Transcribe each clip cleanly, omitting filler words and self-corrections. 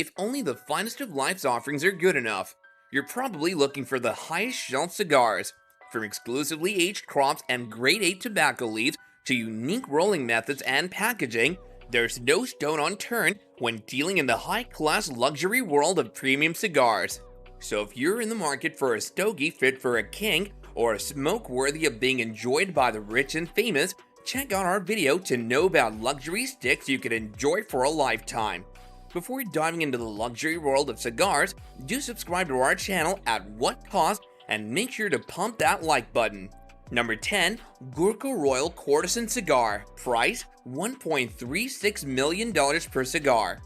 if only the finest of life's offerings are good enough, you're probably looking for the highest shelf cigars. From exclusively aged crops and grade A tobacco leaves to unique rolling methods and packaging, there's no stone unturned when dealing in the high-class luxury world of premium cigars. So if you're in the market for a stogie fit for a king, or a smoke worthy of being enjoyed by the rich and famous, check out our video to know about luxury sticks you can enjoy for a lifetime. Before diving into the luxury world of cigars, do subscribe to our channel at what cost and make sure to pump that like button. Number 10. Gurkha Royal Courtesan Cigar. Price $1.36 million per cigar.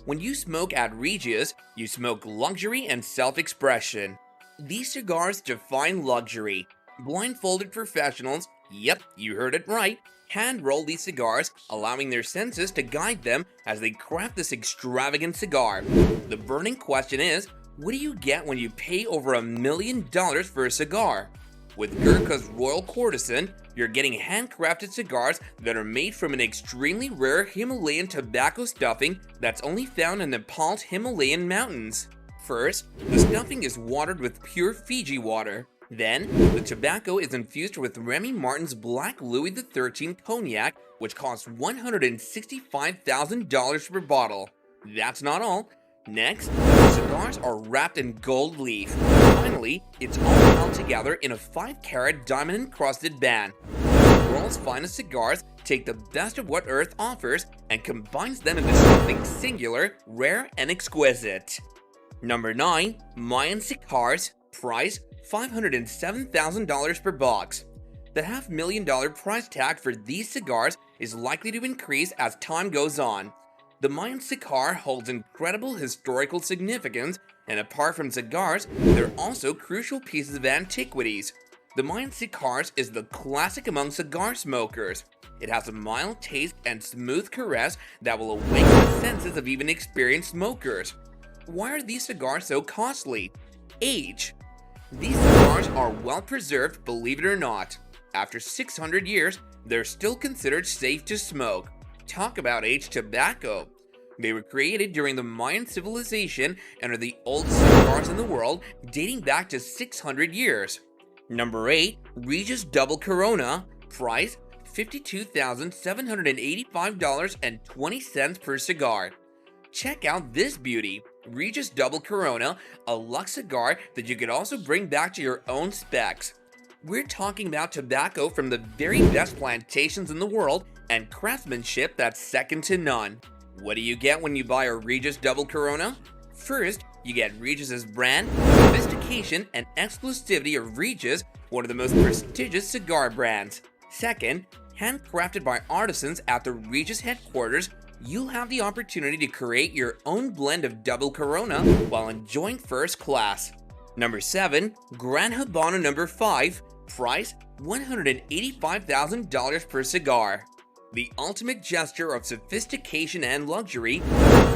When you smoke at Regius, you smoke luxury and self-expression. These cigars define luxury. Blindfolded professionals, yep, you heard it right, hand-roll these cigars, allowing their senses to guide them as they craft this extravagant cigar. The burning question is, what do you get when you pay over $1 million for a cigar? With Gurkha's Royal Courtesan, you're getting handcrafted cigars that are made from an extremely rare Himalayan tobacco stuffing that's only found in Nepal's Himalayan mountains. First, the stuffing is watered with pure Fiji water. Then, the tobacco is infused with Remy Martin's Black Louis XIII cognac, which costs $165,000 per bottle. That's not all. Next, the cigars are wrapped in gold leaf. Finally, it's all held together in a 5-carat diamond-encrusted band. The world's finest cigars take the best of what Earth offers and combines them into something singular, rare, and exquisite. Number 9. Mayan Cigars. Price $507,000 per box. The $500,000 price tag for these cigars is likely to increase as time goes on. The Mayan cigar holds incredible historical significance, and apart from cigars, they're also crucial pieces of antiquities. The Mayan cigars is the classic among cigar smokers. It has a mild taste and smooth caress that will awaken the senses of even experienced smokers. Why are these cigars so costly? Age. These cigars are well preserved, believe it or not. After 600 years, they're still considered safe to smoke. Talk about aged tobacco. They were created during the Mayan civilization and are the oldest cigars in the world, dating back to 600 years. Number 8. Regis Double Corona. Price $52,785.20 per cigar. Check out this beauty. Regis Double Corona, a luxe cigar that you could also bring back to your own specs. We're talking about tobacco from the very best plantations in the world and craftsmanship that's second to none. What do you get when you buy a Regis Double Corona? First, you get Regis's brand, sophistication, and exclusivity of Regis, one of the most prestigious cigar brands. Second, handcrafted by artisans at the Regis headquarters, you'll have the opportunity to create your own blend of Double Corona while enjoying first class. Number 7. Gran Habano No. 5. Price $185,000 per cigar. The ultimate gesture of sophistication and luxury,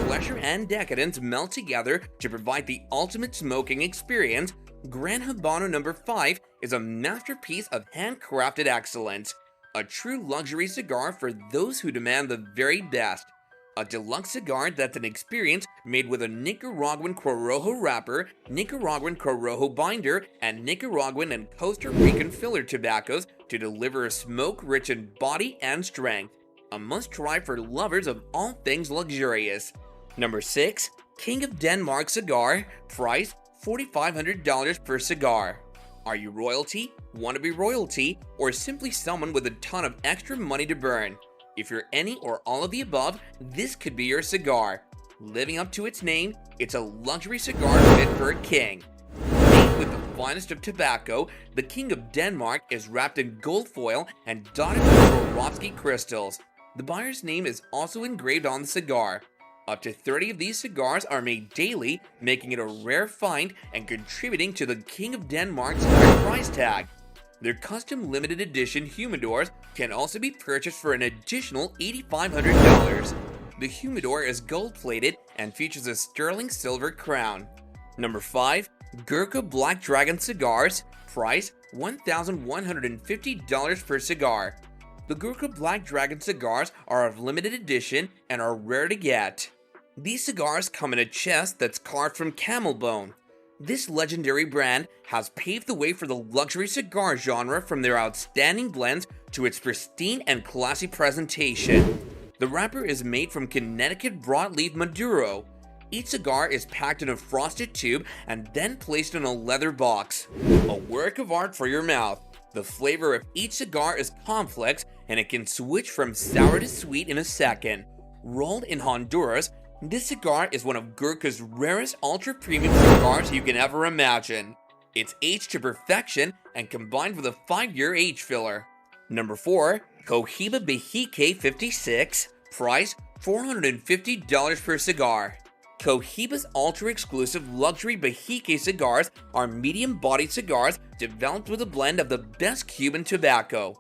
pleasure and decadence melt together to provide the ultimate smoking experience. Gran Habano No. 5 is a masterpiece of handcrafted excellence. A true luxury cigar for those who demand the very best. A deluxe cigar that's an experience made with a Nicaraguan Corojo wrapper, Nicaraguan Corojo binder, and Nicaraguan and Costa Rican filler tobaccos to deliver a smoke rich in body and strength. A must-try for lovers of all things luxurious. Number 6. King of Denmark Cigar. Price $4,500 per cigar. Are you royalty, want to be royalty, or simply someone with a ton of extra money to burn? If you're any or all of the above, this could be your cigar. Living up to its name, it's a luxury cigar fit for a king. Made with the finest of tobacco, the King of Denmark is wrapped in gold foil and dotted with Swarovski crystals. The buyer's name is also engraved on the cigar. Up to 30 of these cigars are made daily, making it a rare find and contributing to the King of Denmark's high price tag. Their custom limited edition humidors can also be purchased for an additional $8,500. The humidor is gold-plated and features a sterling silver crown. Number 5. Gurkha Black Dragon Cigars. Price $1,150 per cigar. The Gurkha Black Dragon cigars are of limited edition and are rare to get. These cigars come in a chest that's carved from camel bone. This legendary brand has paved the way for the luxury cigar genre, from their outstanding blends to its pristine and classy presentation. The wrapper is made from Connecticut broadleaf Maduro. Each cigar is packed in a frosted tube and then placed in a leather box. A work of art for your mouth. The flavor of each cigar is complex, and it can switch from sour to sweet in a second. Rolled in Honduras, this cigar is one of Gurkha's rarest ultra-premium cigars you can ever imagine. It's aged to perfection and combined with a 5-year age filler. Number 4. Cohiba Behike 56, price $450 per cigar. Cohiba's ultra-exclusive luxury Behike cigars are medium-bodied cigars developed with a blend of the best Cuban tobacco.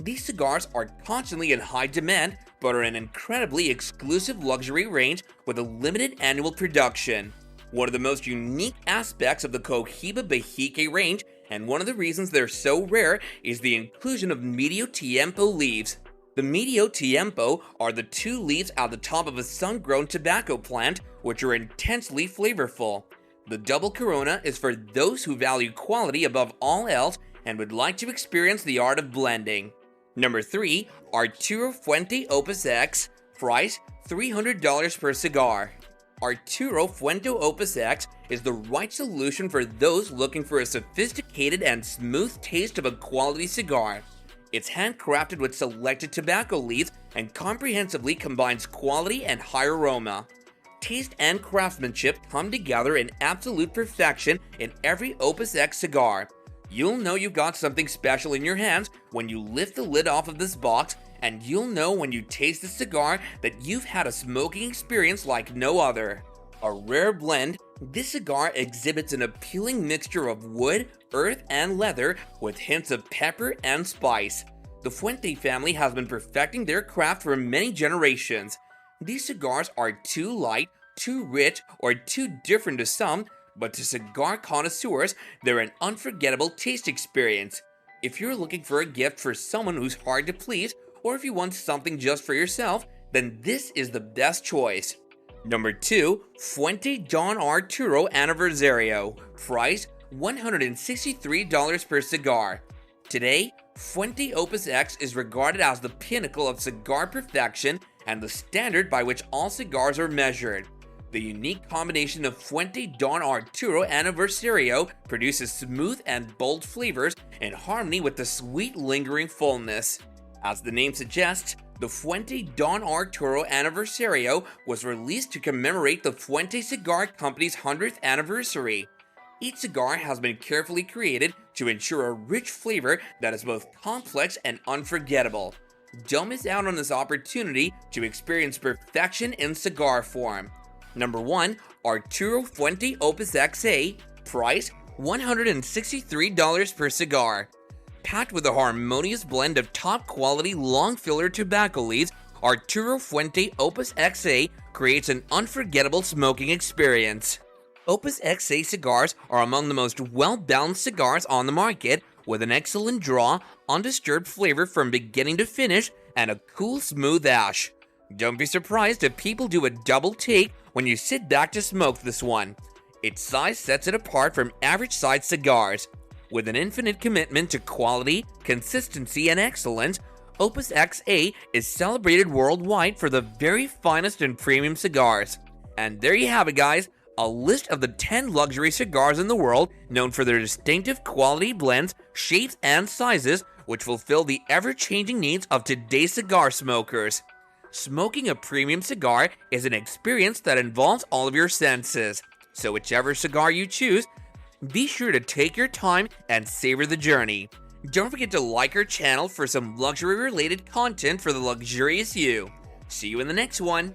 These cigars are constantly in high demand, but are an incredibly exclusive luxury range with a limited annual production. One of the most unique aspects of the Cohiba Behike range, and one of the reasons they're so rare, is the inclusion of medio tiempo leaves. The medio tiempo are the 2 leaves at the top of a sun-grown tobacco plant, which are intensely flavorful. The double corona is for those who value quality above all else and would like to experience the art of blending. Number 3. Arturo Fuente Opus X, price $300 per cigar. Arturo Fuente Opus X is the right solution for those looking for a sophisticated and smooth taste of a quality cigar. It's handcrafted with selected tobacco leaves and comprehensively combines quality and high aroma. Taste and craftsmanship come together in absolute perfection in every Opus X cigar. You'll know you've got something special in your hands when you lift the lid off of this box, and you'll know when you taste the cigar that you've had a smoking experience like no other. A rare blend, this cigar exhibits an appealing mixture of wood, earth, and leather with hints of pepper and spice. The Fuente family has been perfecting their craft for many generations. These cigars are too light, too rich, or too different to some, but to cigar connoisseurs, they're an unforgettable taste experience. If you're looking for a gift for someone who's hard to please, or if you want something just for yourself, then this is the best choice. Number 2. Fuente Don Arturo Aniversario, price $163 per cigar. Today, Fuente Opus X is regarded as the pinnacle of cigar perfection and the standard by which all cigars are measured. The unique combination of Fuente Don Arturo Aniversario produces smooth and bold flavors in harmony with the sweet lingering fullness. As the name suggests, the Fuente Don Arturo Aniversario was released to commemorate the Fuente Cigar Company's 100th anniversary. Each cigar has been carefully created to ensure a rich flavor that is both complex and unforgettable. Don't miss out on this opportunity to experience perfection in cigar form. Number 1. Arturo Fuente Opus XA, price $163 per cigar. Packed with a harmonious blend of top-quality long-filler tobacco leaves, Arturo Fuente Opus XA creates an unforgettable smoking experience. Opus XA cigars are among the most well-balanced cigars on the market, with an excellent draw, undisturbed flavor from beginning to finish, and a cool, smooth ash. Don't be surprised if people do a double take when you sit back to smoke this one. Its size sets it apart from average-sized cigars. With an infinite commitment to quality, consistency, and excellence, Opus XA is celebrated worldwide for the very finest and premium cigars. And there you have it, guys, a list of the 10 luxury cigars in the world known for their distinctive quality blends, shapes, and sizes, which fulfill the ever-changing needs of today's cigar smokers. Smoking a premium cigar is an experience that involves all of your senses, so whichever cigar you choose, be sure to take your time and savor the journey. Don't forget to like our channel for some luxury-related content for the luxurious you. See you in the next one.